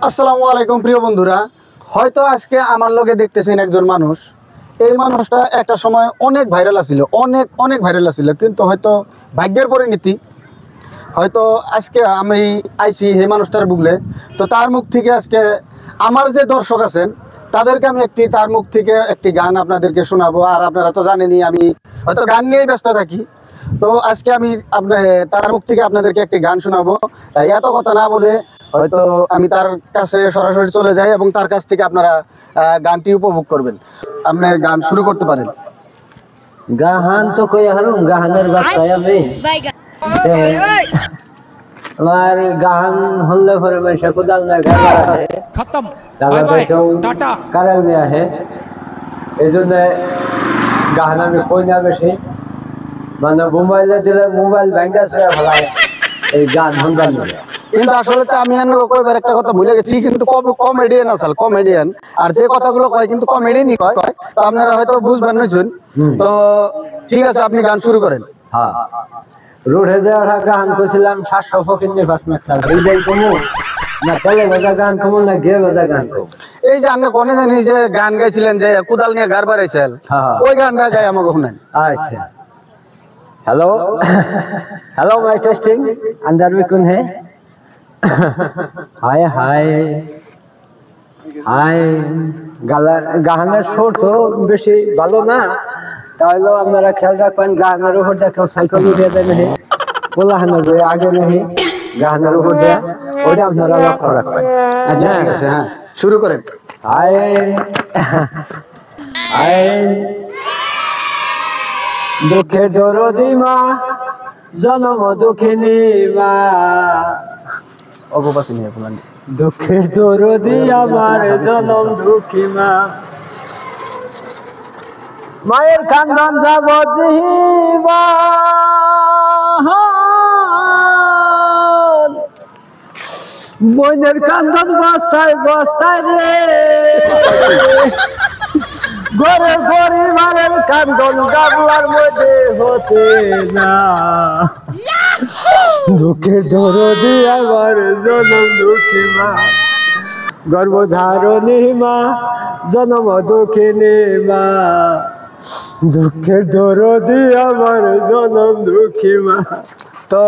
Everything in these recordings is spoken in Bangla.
আসসালামু আলাইকুম প্রিয় বন্ধুরা, হয়তো আজকে আমার লগে দেখতেছেন একজন মানুষ। এই মানুষটা একটা সময় অনেক ভাইরাল আছিল, অনেক ভাইরাল আছিল, কিন্তু হয়তো ভাগ্যের পরিণতি হয়তো আজকে আমি আইছি এই মানুষটার বুকলে। তো তার মুখ থেকে আজকে আমার যে দর্শক আছেন তাদেরকে আমি তার মুখ থেকে একটি গান আপনাদেরকে শোনাবো। আর আপনারা তো জানেনই আমি হয়তো গান নিয়েই ব্যস্ত থাকি। তো আজকে আমি তার মুখ থেকে আপনাদেরকে একটি গান শোনাবো। তাই এত কথা না বলে হয়তো আমি তার কাছে সরাসরি চলে যাই এবং তার কাছ থেকে আপনারা গানটি উপভোগ করবেন। আপনি গান শুরু করতে পারেন। গাহান তো কই হারুম গাহানের বাসায় আমি আমার গাহান হলে পরে বৈশা কোদাল না গায়ে খতম দাদা ভাইকেও কারাল নিয়ে আহে। এই জন্য গাহান আমি কই না বেশি, মানে মোবাইলে দিলে মোবাইল ব্যাংকা ছড়া ফেলায় এই গান শুনবার না। কিন্তু আসলে তো আমি কইবার একটা কথা ভুলে গেছি, কিন্তু কমেডিয়ান আসল কমেডিয়ান, আর যে কথাগুলো কয় কিন্তু কমেডিয়ানই কয়। তো আপনারা হয়তো বুঝবেন নইছেন। তো ঠিক আছে, আপনি গান শুরু করেন। হ্যাঁ, রোডে যাওয়া গান কইছিলাম 700 ফকির নিয়ে 5 লাখ সাল বিল কমু না, তেলে বাজা গান কমু না, গে বাজা গান কমু। এই যে আপনি কোনে জানি যে গান গাইছিলেন যে কুদাল নিয়ে গার বাড়াইছেন, ওই গানটা গাই আমাকে শুনেন। अच्छा, हेलो हेलो माय टेस्टिंग, अंदर में कौन है? हाय हाय हाय গাহানের সুর তো বেশি ভালো না, তাহলে আপনারা খেয়াল রাখবেন গাহানের উপর দেখো সাইকেল উঠিয়ে দেয় নেই, কোলাহানের বই আগে নেই, গাহানের উপর দেয়া ওইটা আপনারা লক্ষ্য রাখবেন। আচ্ছা ঠিক আছে, হ্যাঁ শুরু করেন। হায় হায় দুঃখে দরদি মা, জনম দুঃখিনী মা, অগোপাসী নিয়ে বলেন। দুঃখের দরদি আমার জনম দুঃখী মা, মায়ের কান্দন যাব জিহিবা, বোনের কান্দন বস্তায় বস্তায় রে, ঘরে পরিবারের কান্দন গাবলার মধ্যে হতে না, দুঃখের দরদি আমার জনম দুঃখী মা, গর্ভধারণী মা, জনম দুঃখিনী মা, দুঃখের দরদি আমার জনম দুঃখী মা। তো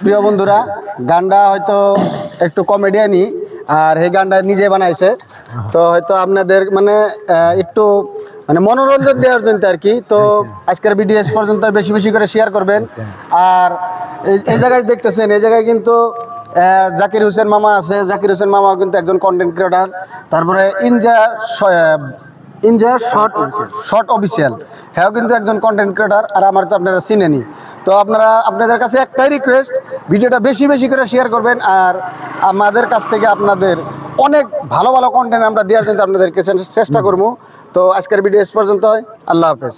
প্রিয় বন্ধুরা, গানটা হয়তো একটু কমেডিয়ানই, আর এই গানটা নিজে বানাইছে। তো হয়তো আপনাদের মানে একটু মানে মনোরঞ্জন দেওয়ার জন্য আর কি। তো আজকের ভিডিও পর্যন্ত বেশি বেশি করে শেয়ার করবেন। আর এই জায়গায় দেখতেছেন, এই জায়গায় কিন্তু জাকির হোসেন মামা আছে। জাকির হোসেন মামা কিন্তু একজন কন্টেন্ট ক্রিয়েটার। তারপরে ইনজা শর্ট অফিসিয়াল, হ্যাঁ কিন্তু একজন কন্টেন্ট ক্রিয়েটার, আর আমার তো আপনারা চিনেনি। তো আপনাদের কাছে একটাই রিকোয়েস্ট, ভিডিওটা বেশি বেশি করে শেয়ার করবেন। আর আমাদের কাছ থেকে আপনাদের অনেক ভালো ভালো কন্টেন্ট আমরা দেওয়ার জন্য আপনাদেরকে চেষ্টা করবো। তো আজকের ভিডিও পর্যন্ত, আল্লাহ হাফেজ।